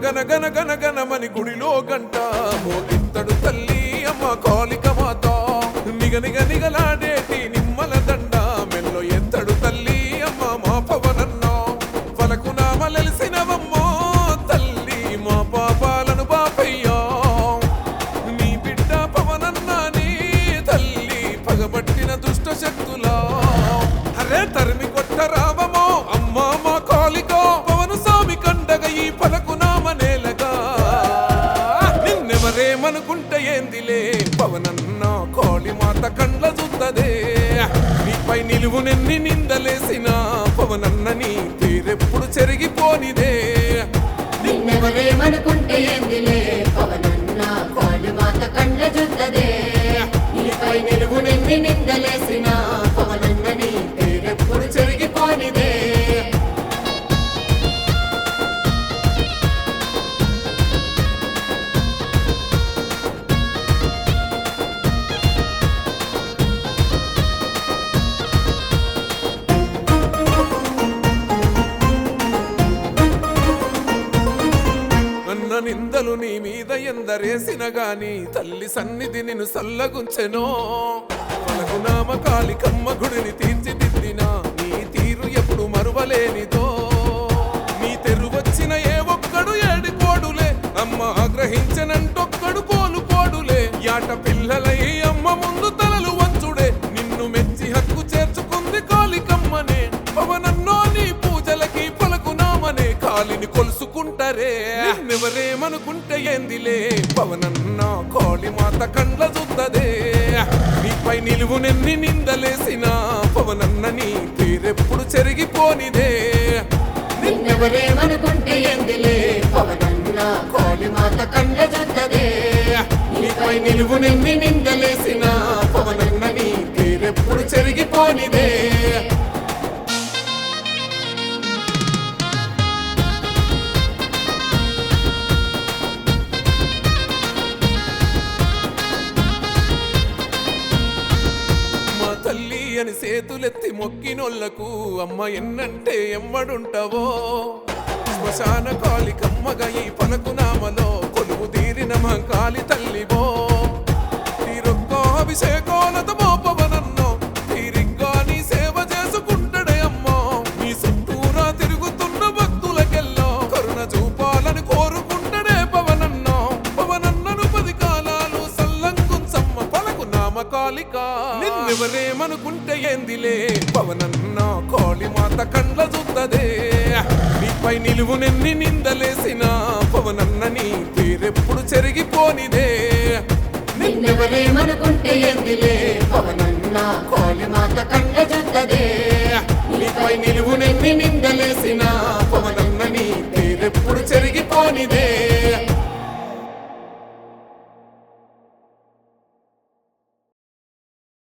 గన గన గన గనమని గుడిలో గంట మోగిత్తడు తల్లి అమ్మ కాళిక మాత నిగ నిగ నిగలాడేటి నిమ్మల దండ మెల్లో ఎత్తడు తల్లి అమ్మ మా పవనన్న పలకు నామలెలిసినవమ్మో తల్లి మా పాపాలను బాపయ్యా నీ బిడ్డ పవనన్న నీ తల్లి పగబట్టిన దుష్ట శక్తులా అరే తరిమి కొట్ట రావమో అమ్మ మా కాళిక పవను స్వామి కండగ ఈ పలకు మనుకుంటే ఏందిలే పవనన్న కాళీ మాత కండ్ల చూస్తదే నీపై నిలువునెన్ని నిందలేసిన పవనన్న నీ పేరెప్పుడు చెరిగిపోనిదే నిన్నెవరేమనుకుంటే ఏందిలే పవనన్న కాళీ మాత కండ్ల చూస్తదే నీపై నిలువునెన్ని నిందలేసిన పవనన్న నీ పేరెప్పుడు చెరిగిపోనిదే నిందలు నీ మీద ఎందరేసిన గాని తల్లి సన్నిధి నిన్ను సల్లగుంచెనో పలకు నామ కాళికమ్మ గుడిని తీర్చిదిద్దినా నీ తీరు ఎప్పుడు మరువలేనిదో నీ తెరువచ్చిన ఏ ఒక్కడు ఏడిపోడులే అమ్మ ఆగ్రహించనంటొక్కడు కోలుకోడులే యాట పిల్లలై అమ్మ ముందు తలలు వంచుడే నిన్ను మెచ్చి హక్కు చేర్చుకుంది కాళికమ్మనే పవనన్నో నీ పూజలకి పలకు నామనే కాలిని కొలుసుకుంటారే ఎవరేమనుకుంటే ఏందిలే పవనన్న కాళీ మాత కండ్ల చూస్తదే నీపై నిలువునెన్ని నిందలేసిన పవనన్న నీ పేరెప్పుడు చెరిగిపోనిదే నిన్నెవరేమనుకుంటే ఏందిలే పవనన్న కాళీ మాత కండ్ల చూస్తదే నీపై నిలువునెన్ని నిందలేసిన పవనన్న నీ పేరెప్పుడు చెరిగిపోనిదే తల్లి అని సేతులెత్తి మొక్కినోళ్లకు అమ్మ ఎన్నంటే ఎమ్మడుంటావో శ్మశాన కాళికమ్మగా ఈ పలకు నామలో కొలువు తీరిన మా కాళి తల్లివో తీరొక్క అభిషేకోలత మా పవనన్నో తీరిగ్గా నీ సేవ చేసుకుంటాడే అమ్మో నీ చుట్టూరా తిరుగుతున్న భక్తులకెల్లో కరుణ చూపాలని కోరుకుంటాడే పవనన్నో పవనన్నను 10 కాలాలు సల్లంగుంచమ్మ పలకు నామ కాళిక నిన్నెవరేమనుకుంటే ఏందిలే పవనన్న కాళీ మాత కండ్ల చూస్తదే నీపై నిలువునెన్ని నిందలేసిన పవనన్న నీ పేరెప్పుడు చెరిగిపోనిదే నిన్నెవరేమనుకుంటే ఏందిలే పవనన్న కాళీ మాత కండ్ల చూస్తదే నీపై నిలువునెన్ని నిందలేసిన పవనన్న నీ పేరెప్పుడు చెరిగిపోనిదే